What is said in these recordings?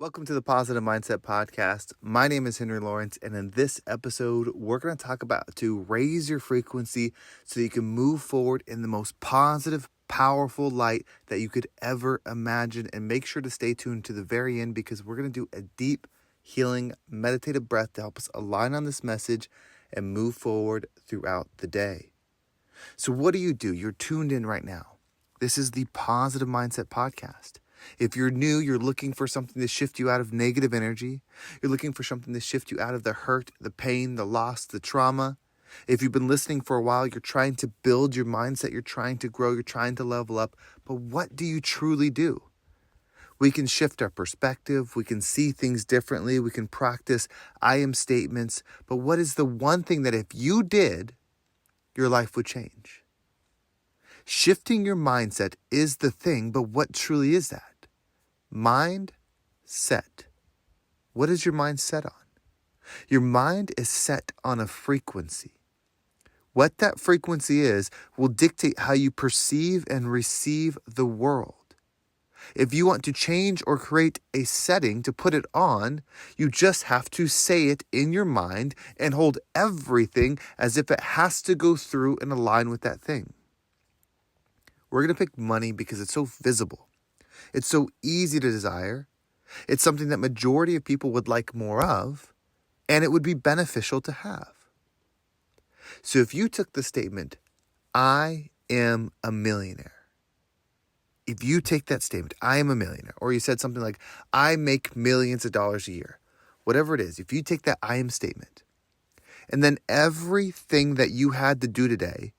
Welcome to the Positive Mindset Podcast. My name is Henry Lawrence, and in this episode, we're going to talk about to raise your frequency so you can move forward in the most positive, powerful light that you could ever imagine. And make sure to stay tuned to the very end because we're going to do a deep, healing, meditative breath to help us align on this message and move forward throughout the day. So what do? You're tuned in right now. This is the Positive Mindset Podcast. If you're new, you're looking for something to shift you out of negative energy. You're looking for something to shift you out of the hurt, the pain, the loss, the trauma. If you've been listening for a while, you're trying to build your mindset. You're trying to grow. You're trying to level up. But what do you truly do? We can shift our perspective. We can see things differently. We can practice I am statements. But what is the one thing that if you did, your life would change? Shifting your mindset is the thing, but what truly is that? Mind set. What is your mind set on? Your mind is set on a frequency. What that frequency is will dictate how you perceive and receive the world. If you want to change or create a setting to put it on, you just have to say it in your mind and hold everything as if it has to go through and align with that thing. We're going to pick money because it's so visible. It's so easy to desire. It's something that majority of people would like more of, and it would be beneficial to have. So if you took the statement, I am a millionaire. If you take that statement, I am a millionaire, or you said something like, I make millions of dollars a year, whatever it is, if you take that I am statement, and then everything that you had to do today,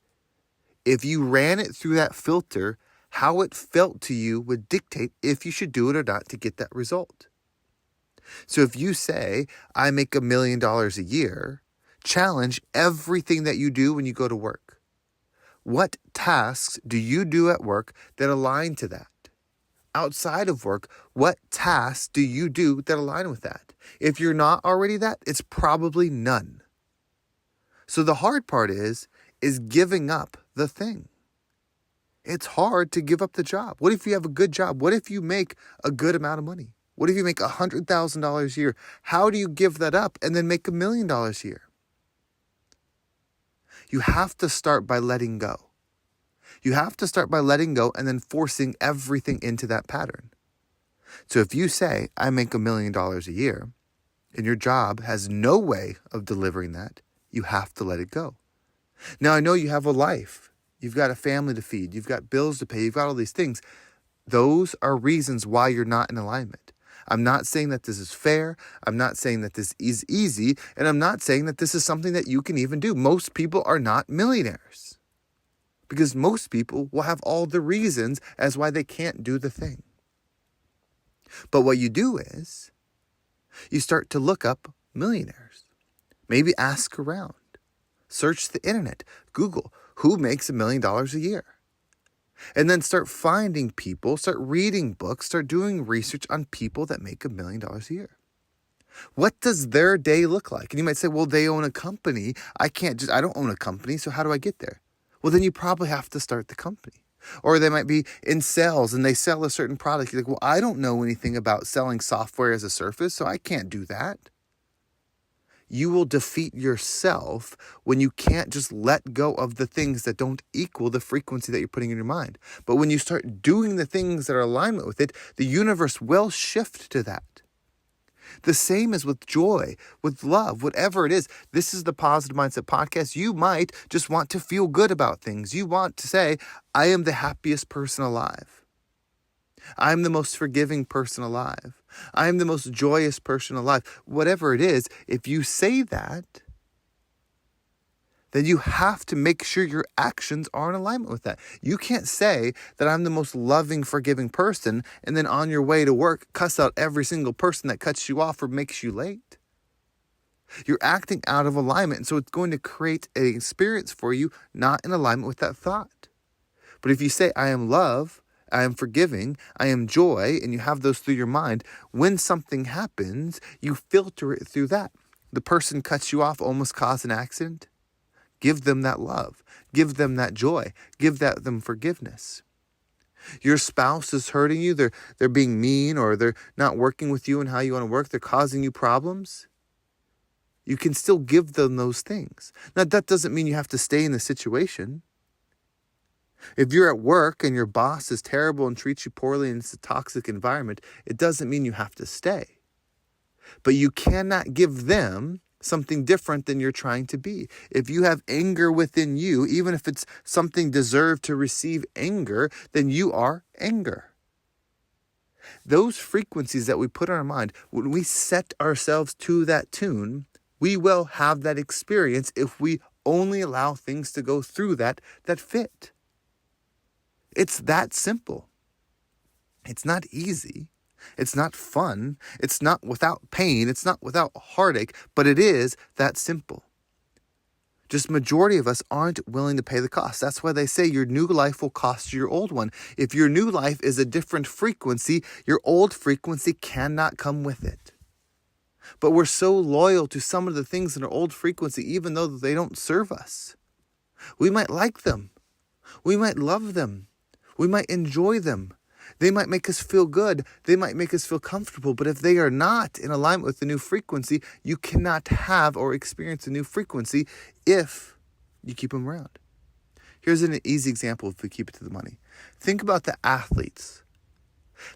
if you ran it through that filter, how it felt to you would dictate if you should do it or not to get that result. So if you say, I make $1 million a year, challenge everything that you do when you go to work. What tasks do you do at work that align to that? Outside of work, what tasks do you do that align with that? If you're not already that, it's probably none. So the hard part is giving up the thing. It's hard to give up the job. What if you have a good job? What if you make a good amount of money? What if you make $100,000 a year? How do you give that up and then make $1 million a year? You have to start by letting go. You have to start by letting go and then forcing everything into that pattern. So if you say, I make $1 million a year, and your job has no way of delivering that, you have to let it go. Now, I know you have a life. You've got a family to feed. You've got bills to pay. You've got all these things. Those are reasons why you're not in alignment. I'm not saying that this is fair. I'm not saying that this is easy. And I'm not saying that this is something that you can even do. Most people are not millionaires because most people will have all the reasons as why they can't do the thing. But what you do is you start to look up millionaires. Maybe ask around. Search the internet, Google, who makes $1 million a year? And then start finding people, start reading books, start doing research on people that make $1 million a year. What does their day look like? And you might say, well, they own a company. I don't own a company, so how do I get there? Well, then you probably have to start the company. Or they might be in sales and they sell a certain product. You're like, well, I don't know anything about selling software as a service, so I can't do that. You will defeat yourself when you can't just let go of the things that don't equal the frequency that you're putting in your mind. But when you start doing the things that are in alignment with it, the universe will shift to that. The same as with joy, with love, whatever it is. This is the Positive Mindset Podcast. You might just want to feel good about things. You want to say, I am the happiest person alive. I'm the most forgiving person alive. I'm the most joyous person alive. Whatever it is, if you say that, then you have to make sure your actions are in alignment with that. You can't say that I'm the most loving, forgiving person and then on your way to work, cuss out every single person that cuts you off or makes you late. You're acting out of alignment, and so it's going to create an experience for you not in alignment with that thought. But if you say, I am love, I am forgiving, I am joy, and you have those through your mind, when something happens, you filter it through that. The person cuts you off, almost caused an accident. Give them that love. Give them that joy. Give them forgiveness. Your spouse is hurting you. They're being mean, or they're not working with you and how you want to work. They're causing you problems. You can still give them those things. Now, that doesn't mean you have to stay in the situation. If you're at work and your boss is terrible and treats you poorly and it's a toxic environment, it doesn't mean you have to stay. But you cannot give them something different than you're trying to be. If you have anger within you, even if it's something deserved to receive anger, then you are anger. Those frequencies that we put on our mind, when we set ourselves to that tune, we will have that experience if we only allow things to go through that fit. It's that simple. It's not easy. It's not fun. It's not without pain. It's not without heartache, but it is that simple. Just majority of us aren't willing to pay the cost. That's why they say your new life will cost you your old one. If your new life is a different frequency, your old frequency cannot come with it. But we're so loyal to some of the things in our old frequency, even though they don't serve us. We might like them. We might love them. We might enjoy them. They might make us feel good. They might make us feel comfortable. But if they are not in alignment with the new frequency, you cannot have or experience a new frequency if you keep them around. Here's an easy example if we keep it to the money. Think about the athletes,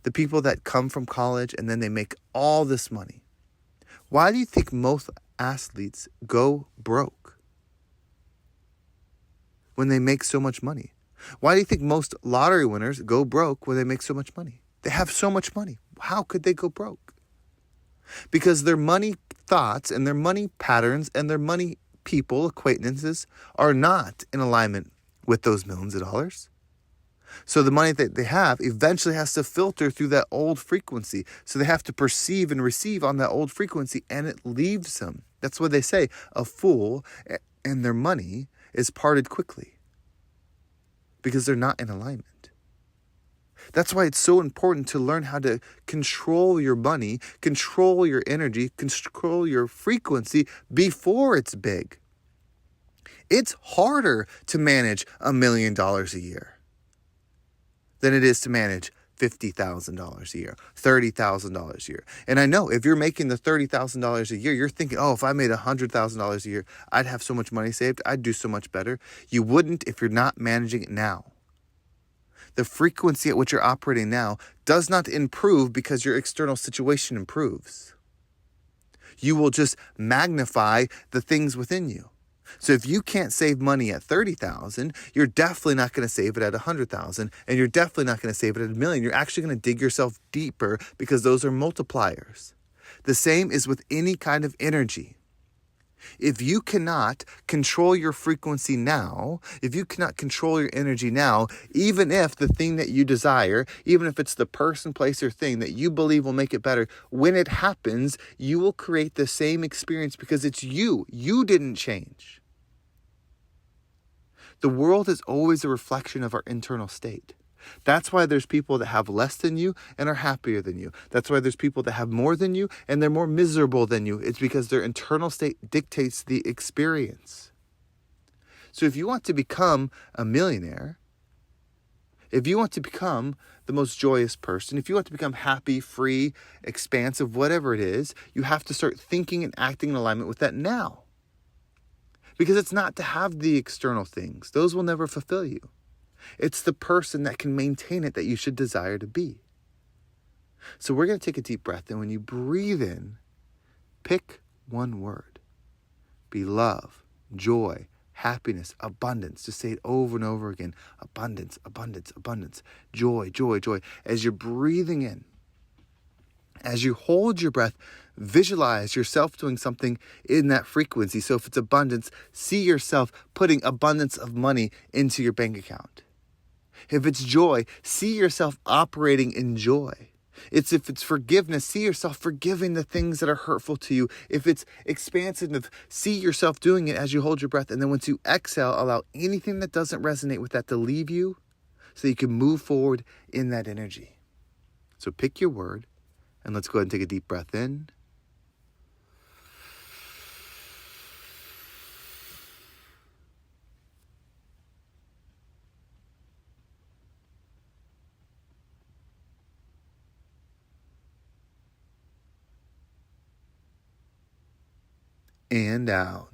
the people that come from college and then they make all this money. Why do you think most athletes go broke when they make so much money? Why do you think most lottery winners go broke when they make so much money? They have so much money. How could they go broke? Because their money thoughts and their money patterns and their money people, acquaintances, are not in alignment with those millions of dollars. So the money that they have eventually has to filter through that old frequency. So they have to perceive and receive on that old frequency, and it leaves them. That's what they say. A fool and their money is parted quickly, because they're not in alignment. That's why it's so important to learn how to control your money, control your energy, control your frequency before it's big. It's harder to manage $1 million a year than it is to manage $50,000 a year, $30,000 a year. And I know if you're making the $30,000 a year, you're thinking, oh, if I made $100,000 a year, I'd have so much money saved. I'd do so much better. You wouldn't if you're not managing it now. The frequency at which you're operating now does not improve because your external situation improves. You will just magnify the things within you. So if you can't save money at $30,000, you're definitely not going to save it at $100,000, and you're definitely not going to save it at $1 million. You're actually going to dig yourself deeper because those are multipliers. The same is with any kind of energy. If you cannot control your frequency now, if you cannot control your energy now, even if the thing that you desire, even if it's the person, place, or thing that you believe will make it better, when it happens, you will create the same experience because it's you. You didn't change. The world is always a reflection of our internal state. That's why there's people that have less than you and are happier than you. That's why there's people that have more than you and they're more miserable than you. It's because their internal state dictates the experience. So if you want to become a millionaire, if you want to become the most joyous person, if you want to become happy, free, expansive, whatever it is, you have to start thinking and acting in alignment with that now. Because it's not to have the external things. Those will never fulfill you. It's the person that can maintain it that you should desire to be. So we're going to take a deep breath. And when you breathe in, pick one word. Be love, joy, happiness, abundance. Just say it over and over again. Abundance, abundance, abundance. Joy, joy, joy. As you're breathing in, as you hold your breath, visualize yourself doing something in that frequency. So if it's abundance, see yourself putting abundance of money into your bank account. If it's joy, see yourself operating in joy. If it's forgiveness, see yourself forgiving the things that are hurtful to you. If it's expansive, see yourself doing it as you hold your breath. And then once you exhale, allow anything that doesn't resonate with that to leave you so you can move forward in that energy. So pick your word. And let's go ahead and take a deep breath in. and down.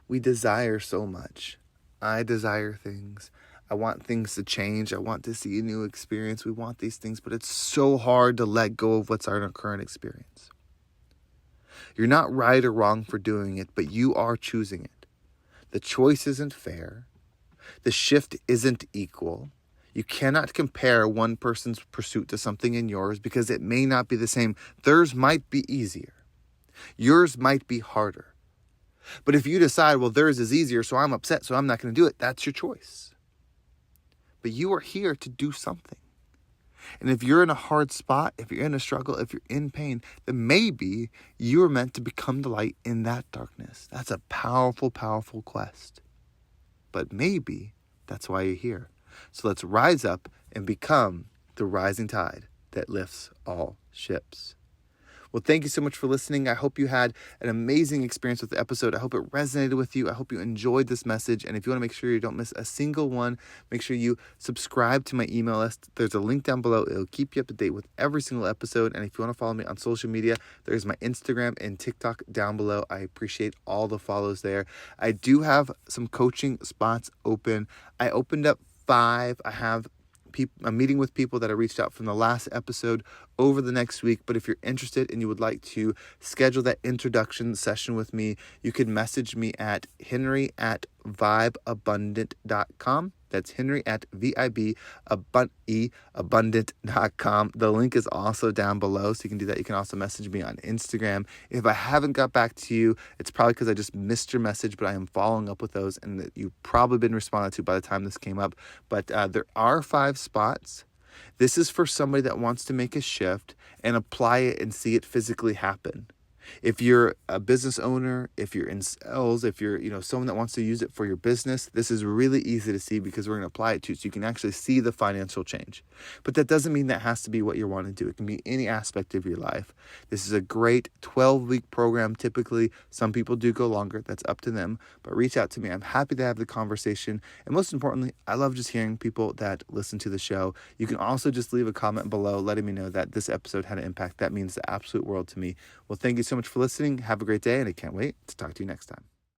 We desire so much. I desire things. I want things to change. I want to see a new experience. We want these things, but it's so hard to let go of what's our current experience. You're not right or wrong for doing it, but you are choosing it. The choice isn't fair. The shift isn't equal. You cannot compare one person's pursuit to something in yours because it may not be the same. Theirs might be easier. Yours might be harder. But if you decide, well, theirs is easier, so I'm upset, so I'm not going to do it, that's your choice. But you are here to do something. And if you're in a hard spot, if you're in a struggle, if you're in pain, then maybe you are meant to become the light in that darkness. That's a powerful, powerful quest. But maybe that's why you're here. So let's rise up and become the rising tide that lifts all ships. Well, thank you so much for listening. I hope you had an amazing experience with the episode. I hope it resonated with you. I hope you enjoyed this message. And if you want to make sure you don't miss a single one, make sure you subscribe to my email list. There's a link down below. It'll keep you up to date with every single episode. And if you want to follow me on social media, there's my Instagram and TikTok down below. I appreciate all the follows there. I do have some coaching spots open. I opened up 5. I'm meeting with people that I reached out from the last episode over the next week. But if you're interested and you would like to schedule that introduction session with me, you can message me at henry@vibeabundant.com. That's henry@vibeabundant.com. The link is also down below, so you can do that. You can also message me on Instagram. If I haven't got back to you, it's probably because I just missed your message, but I am following up with those, and that you've probably been responded to by the time this came up. But there are 5 spots. This is for somebody that wants to make a shift and apply it and see it physically happen. If you're a business owner, if you're in sales, if you're someone that wants to use it for your business, this is really easy to see because we're going to apply it to you so you can actually see the financial change. But that doesn't mean that has to be what you want to do. It can be any aspect of your life. This is a great 12-week program. Typically, some people do go longer. That's up to them. But reach out to me. I'm happy to have the conversation. And most importantly, I love just hearing people that listen to the show. You can also just leave a comment below letting me know that this episode had an impact. That means the absolute world to me. Well, thank you so much for listening. Have a great day, and I can't wait to talk to you next time.